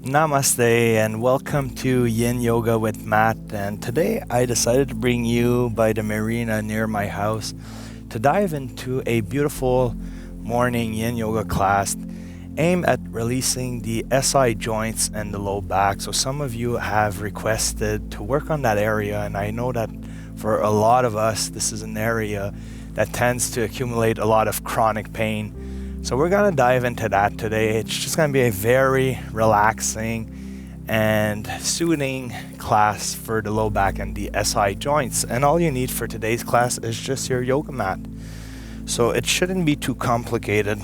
Namaste and welcome to Yin Yoga with Matt. And today I decided to bring you by the marina near my house to dive into a beautiful morning Yin Yoga class aimed at releasing the SI joints and the low back. So some of you have requested to work on that area, and I know that for a lot of us this is an area that tends to accumulate a lot of chronic pain. So we're going to dive into that today. It's just going to be a very relaxing and soothing class for the low back and the SI joints. And all you need for today's class is just your yoga mat. So it shouldn't be too complicated.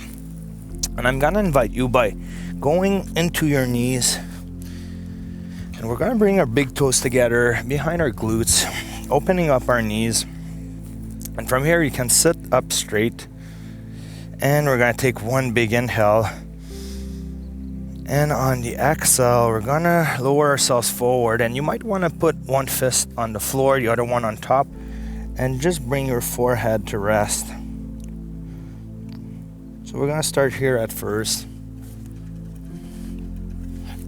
And I'm going to invite you by going into your knees. And we're going to bring our big toes together behind our glutes, opening up our knees. And from here you can sit up straight. And we're going to take one big inhale. And on the exhale, we're going to lower ourselves forward. And you might want to put one fist on the floor, the other one on top. And just bring your forehead to rest. So we're going to start here at first.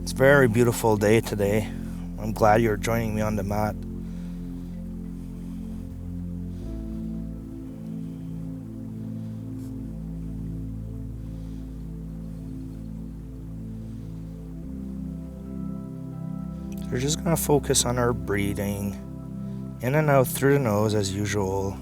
It's a very beautiful day today. I'm glad you're joining me on the mat. We're just going to focus on our breathing in and out through the nose as usual.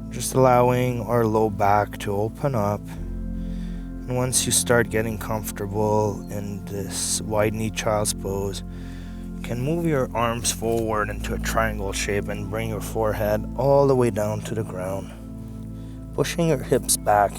Just allowing our low back to open up. And once you start getting comfortable in this wide knee child's pose, you can move your arms forward into a triangle shape and bring your forehead all the way down to the ground, pushing your hips back.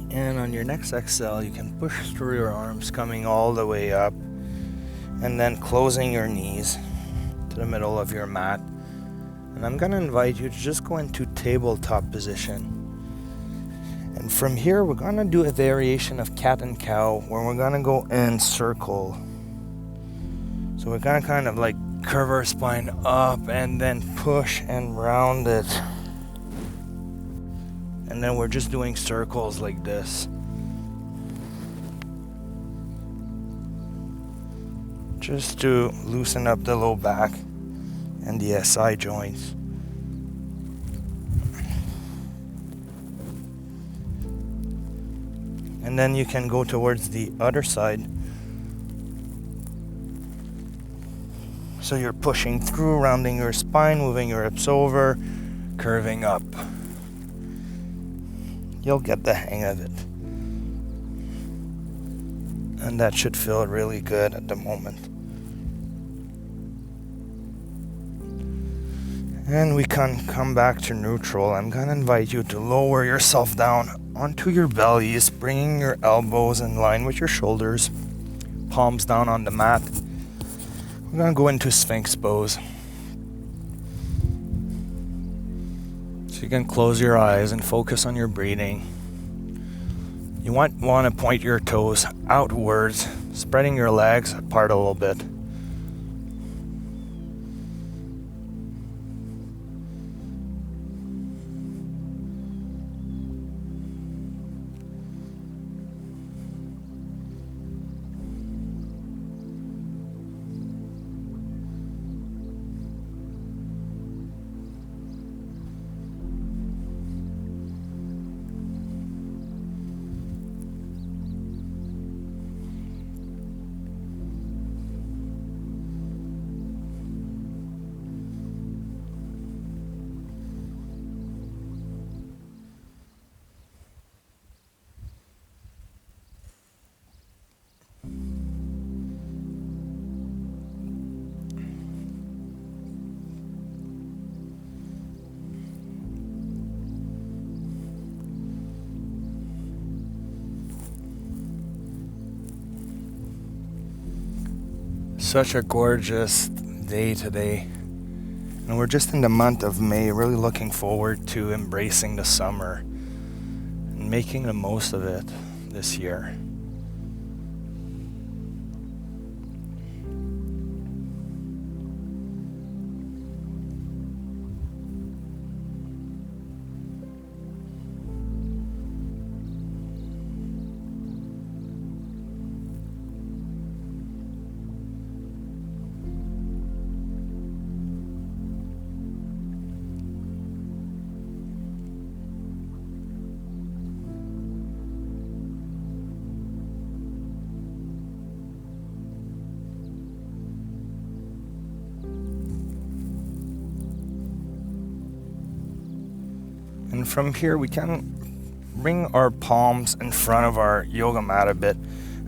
And on your next exhale, you can push through your arms, coming all the way up, and then closing your knees to the middle of your mat. And I'm going to invite you to just go into tabletop position. And from here, we're going to do a variation of cat and cow, where we're going to go in circle. So we're going to kind of like curve our spine up and then push and round it. And then we're just doing circles like this. Just to loosen up the low back and the SI joints. And then you can go towards the other side. So you're pushing through, rounding your spine, moving your hips over, curving up. You'll get the hang of it. And that should feel really good at the moment. And we can come back to neutral. I'm going to invite you to lower yourself down onto your bellies, bringing your elbows in line with your shoulders, palms down on the mat. We're going to go into Sphinx pose. So you can close your eyes and focus on your breathing. You want to point your toes outwards, spreading your legs apart a little bit. Such a gorgeous day today. And we're just in the month of May, really looking forward to embracing the summer and making the most of it this year. And from here we can bring our palms in front of our yoga mat a bit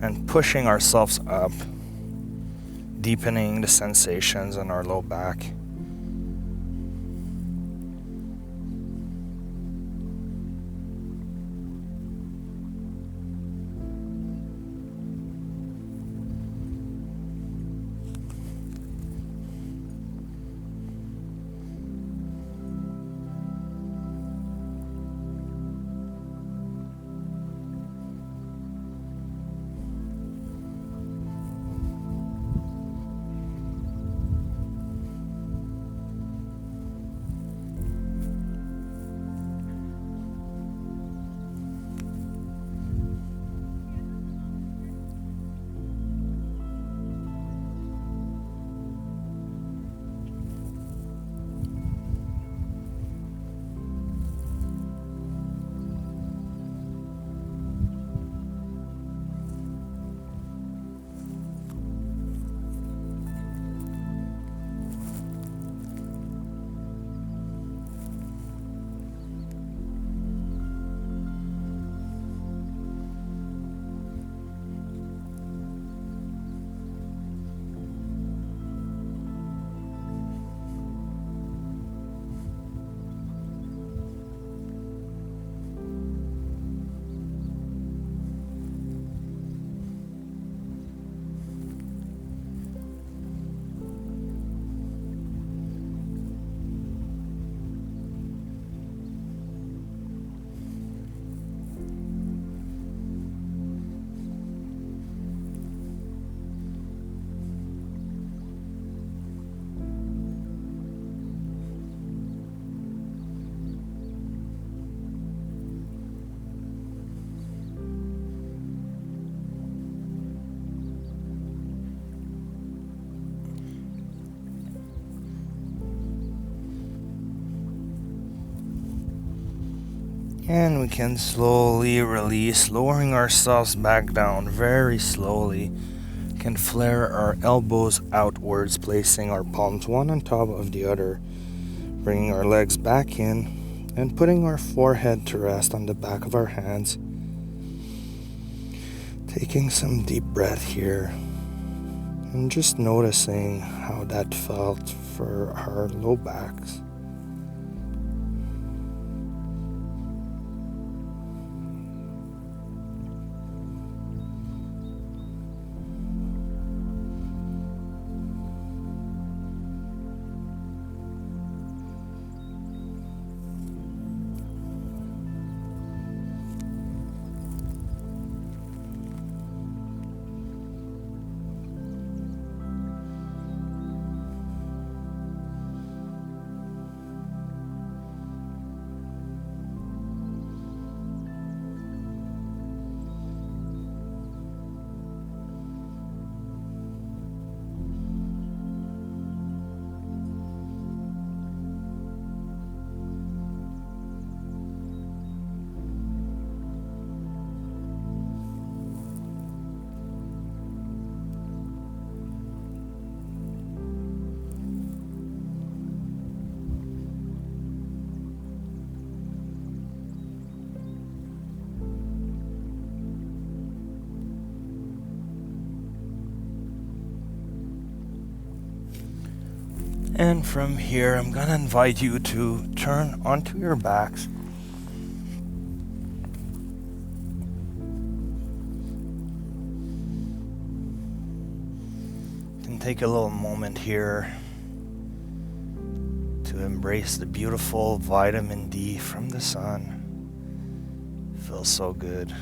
and pushing ourselves up, deepening the sensations in our low back. And we can slowly release, lowering ourselves back down very slowly, can flare our elbows outwards, placing our palms one on top of the other, bringing our legs back in and putting our forehead to rest on the back of our hands. Taking some deep breath here and just noticing how that felt for our low backs. And from here, I'm gonna invite you to turn onto your backs. You can take a little moment here to embrace the beautiful vitamin D from the sun. Feels so good.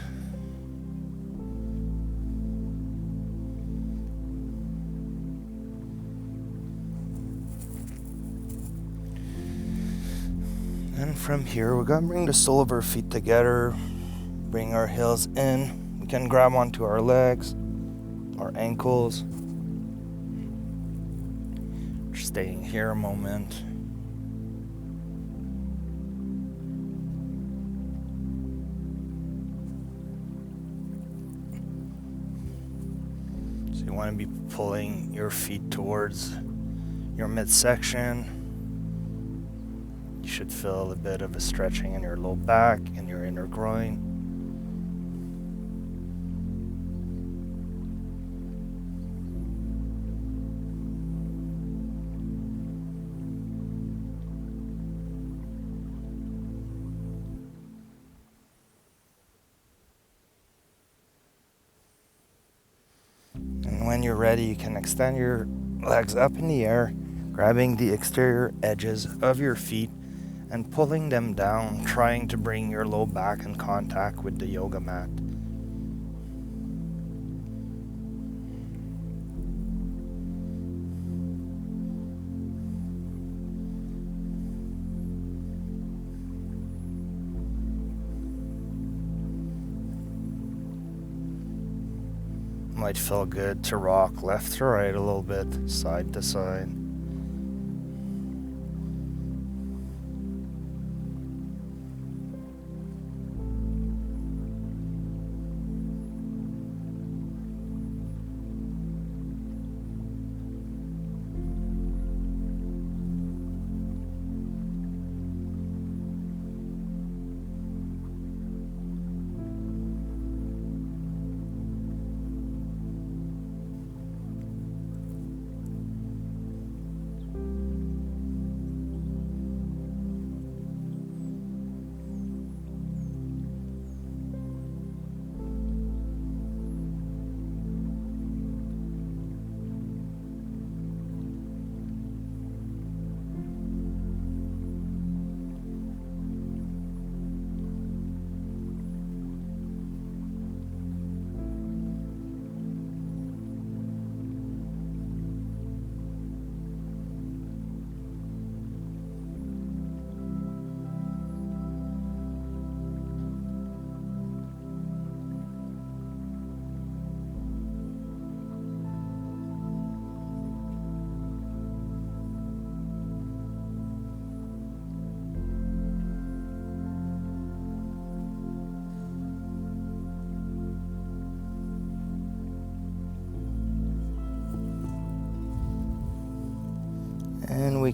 And from here, we're going to bring the sole of our feet together, bring our heels in. We can grab onto our legs, our ankles. We're staying here a moment. So you want to be pulling your feet towards your midsection. You should feel a bit of a stretching in your low back and your inner groin. And when you're ready, you can extend your legs up in the air, grabbing the exterior edges of your feet and pulling them down, trying to bring your low back in contact with the yoga mat. Might feel good to rock left to right a little bit, side to side.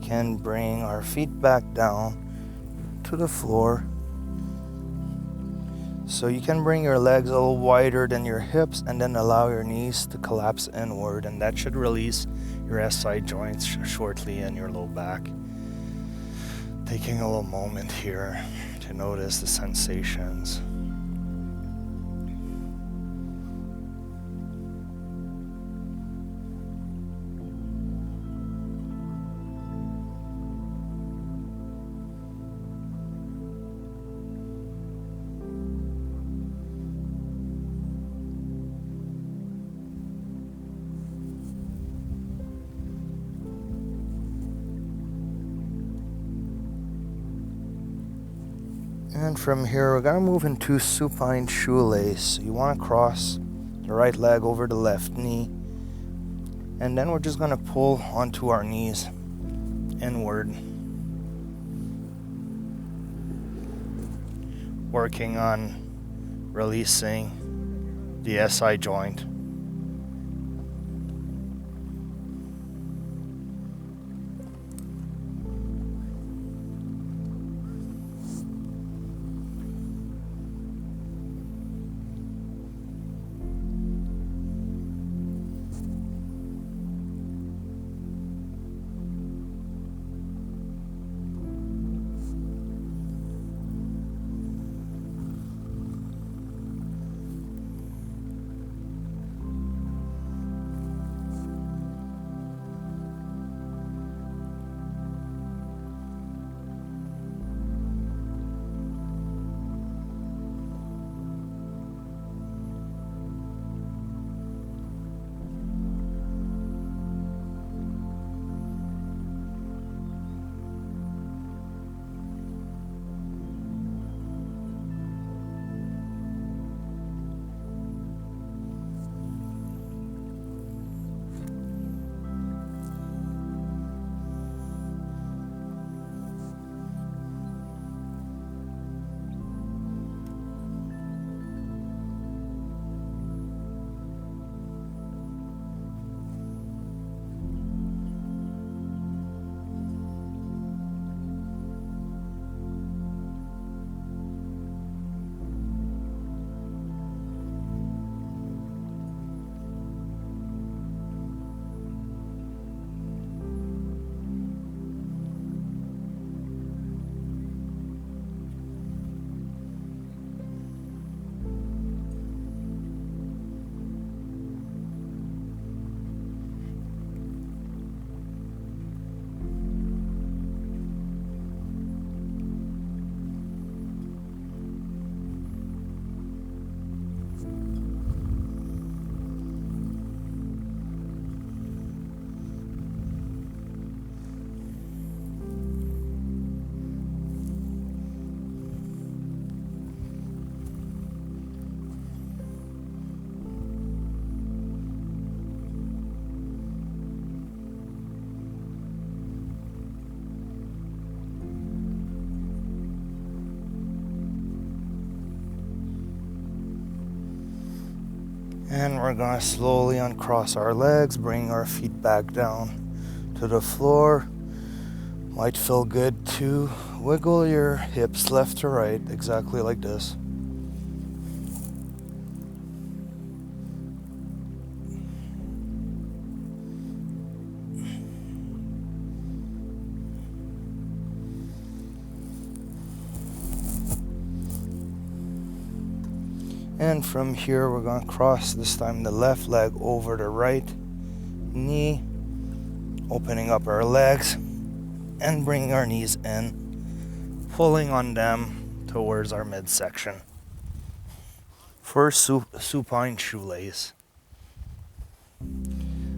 can bring our feet back down to the floor. So you can bring your legs a little wider than your hips and then allow your knees to collapse inward, and that should release your SI joints shortly and your low back. Taking a little moment here to notice the sensations. And from here, we're going to move into supine shoelace. You want to cross the right leg over the left knee. And then we're just going to pull onto our knees inward. Working on releasing the SI joint. And we're going to slowly uncross our legs, bring our feet back down to the floor. Might feel good to wiggle your hips left to right, exactly like this. And from here, we're going to cross this time the left leg over the right knee, opening up our legs and bringing our knees in, pulling on them towards our midsection. For supine shoelace,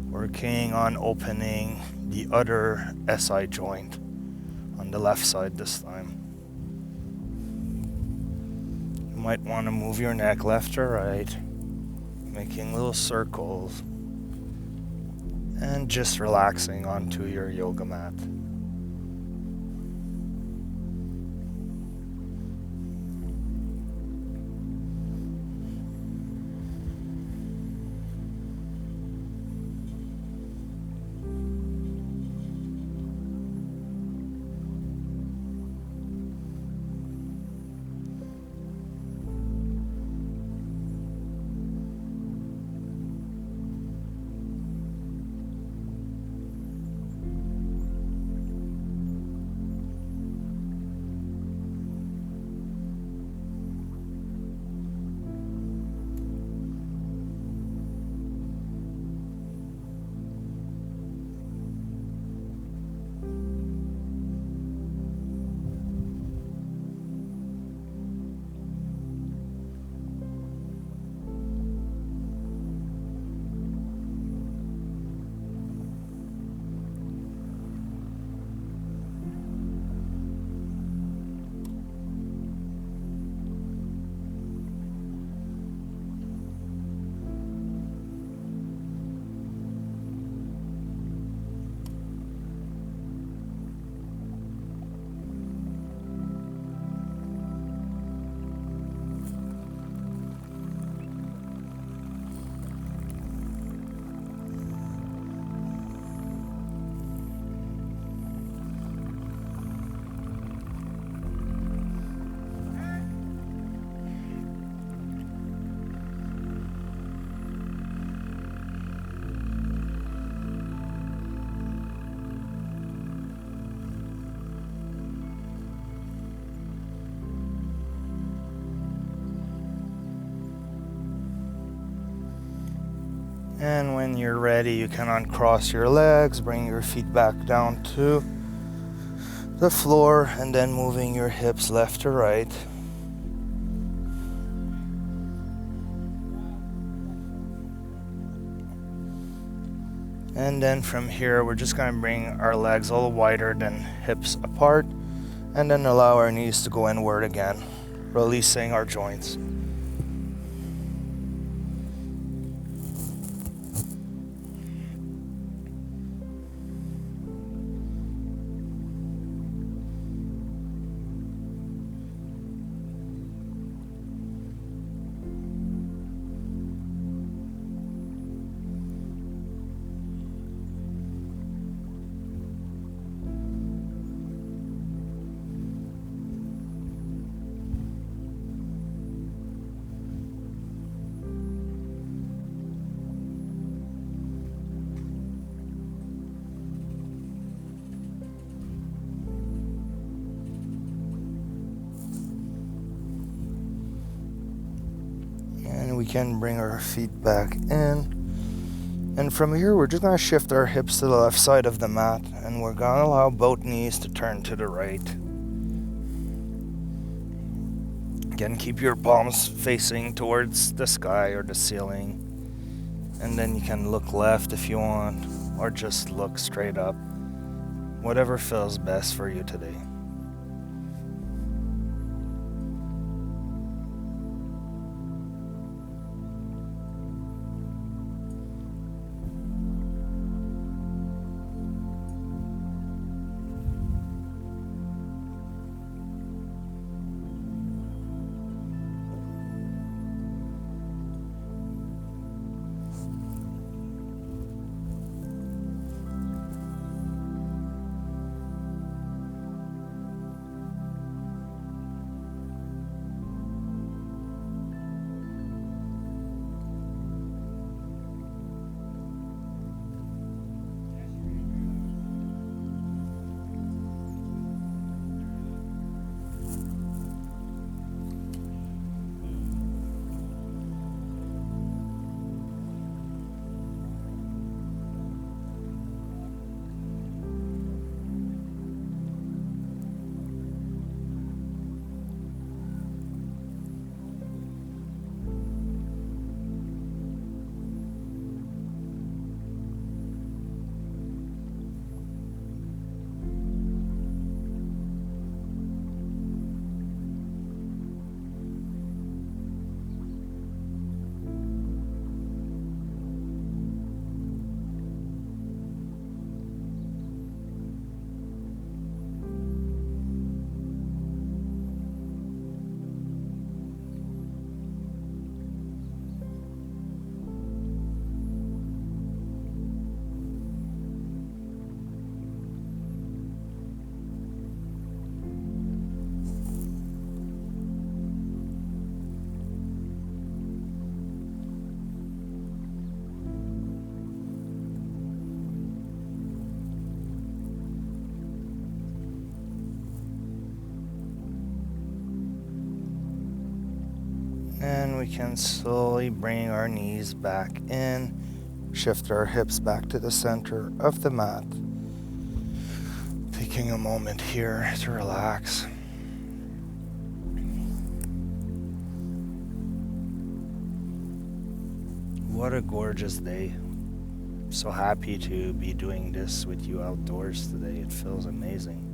working on opening the other SI joint on the left side this time. Might want to move your neck left or right, making little circles, and just relaxing onto your yoga mat. And when you're ready, you can uncross your legs, bring your feet back down to the floor, and then moving your hips left to right. And then from here, we're just going to bring our legs a little wider than hips apart, and then allow our knees to go inward again, releasing our joints. And we can bring our feet back in. And from here, we're just going to shift our hips to the left side of the mat, and we're going to allow both knees to turn to the right. Again, keep your palms facing towards the sky or the ceiling. And then you can look left if you want, or just look straight up. Whatever feels best for you today. And we can slowly bring our knees back in, shift our hips back to the center of the mat. Taking a moment here to relax. What a gorgeous day. So happy to be doing this with you outdoors today. It feels amazing.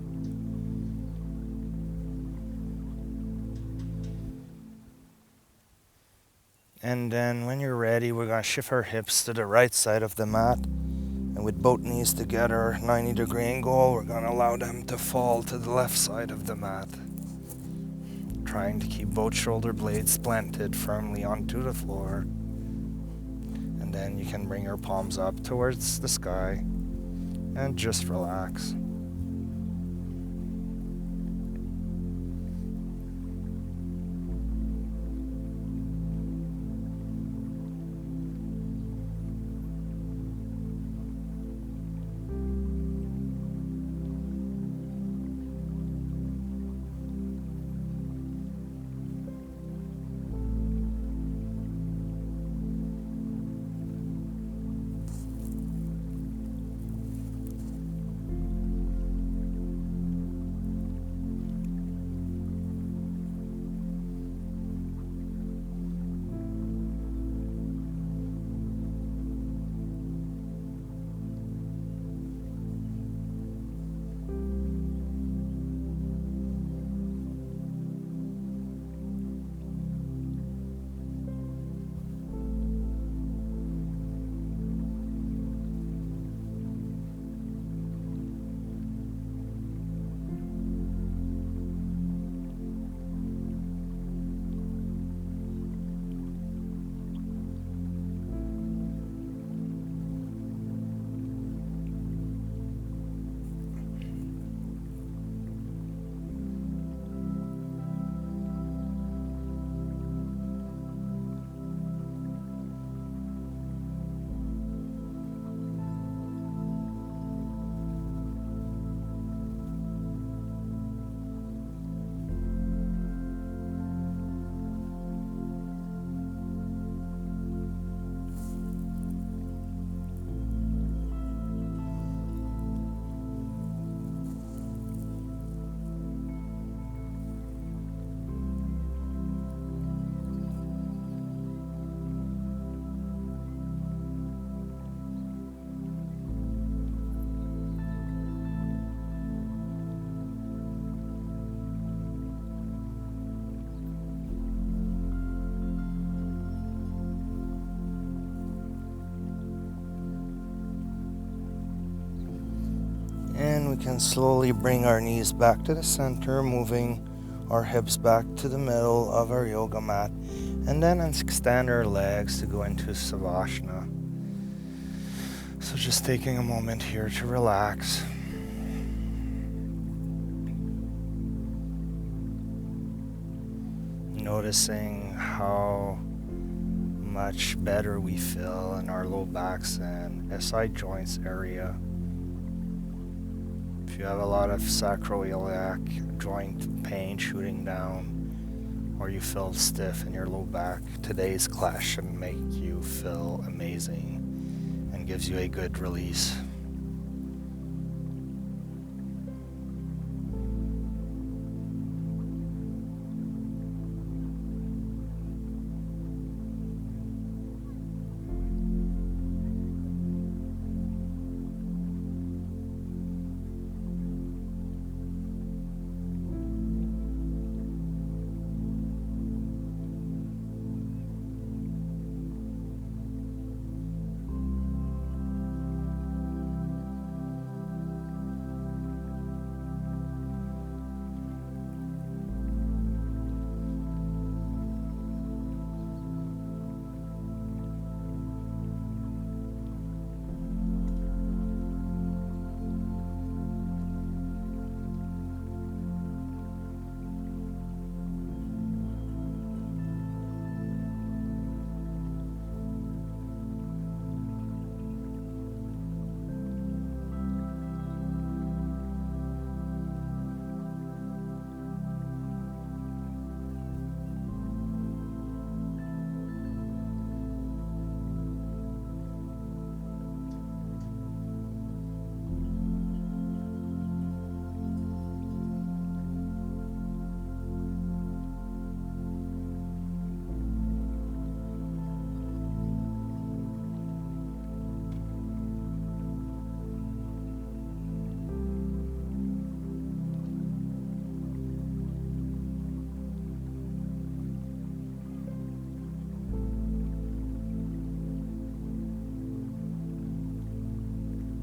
And then when you're ready, we're going to shift our hips to the right side of the mat. And with both knees together, 90-degree angle, we're going to allow them to fall to the left side of the mat. Trying to keep both shoulder blades planted firmly onto the floor. And then you can bring your palms up towards the sky and just relax. we can slowly bring our knees back to the center, moving our hips back to the middle of our yoga mat, and then extend our legs to go into Savasana. So just taking a moment here to relax. Noticing how much better we feel in our low backs and SI joints area. If you have a lot of sacroiliac joint pain shooting down, or you feel stiff in your low back, today's class should make you feel amazing and gives you a good release.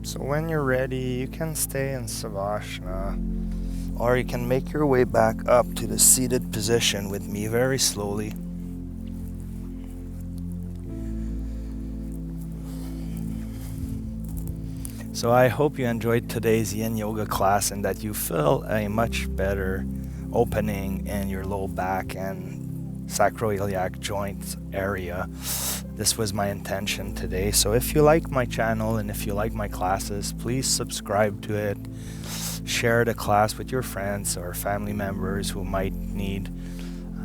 So when you're ready, you can stay in Savasana, or you can make your way back up to the seated position with me very slowly. So I hope you enjoyed today's Yin Yoga class and that you feel a much better opening in your low back and sacroiliac joint area. This was my intention today. So if you like my channel and if you like my classes, please subscribe to it. Share the class with your friends or family members who might need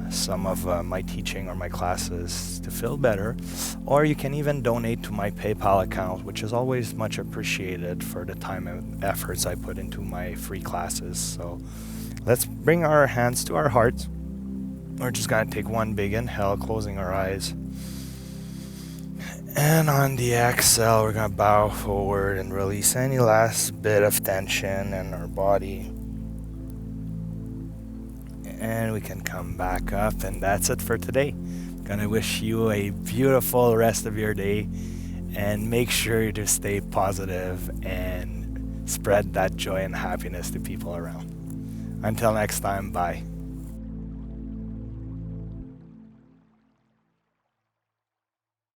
some of my teaching or my classes to feel better. Or you can even donate to my PayPal account, which is always much appreciated for the time and efforts I put into my free classes. So let's bring our hands to our hearts. We're just going to take one big inhale, closing our eyes. And on the exhale, we're going to bow forward and release any last bit of tension in our body. And we can come back up, and that's it for today. I'm going to wish you a beautiful rest of your day, and make sure to stay positive and spread that joy and happiness to people around. Until next time, bye.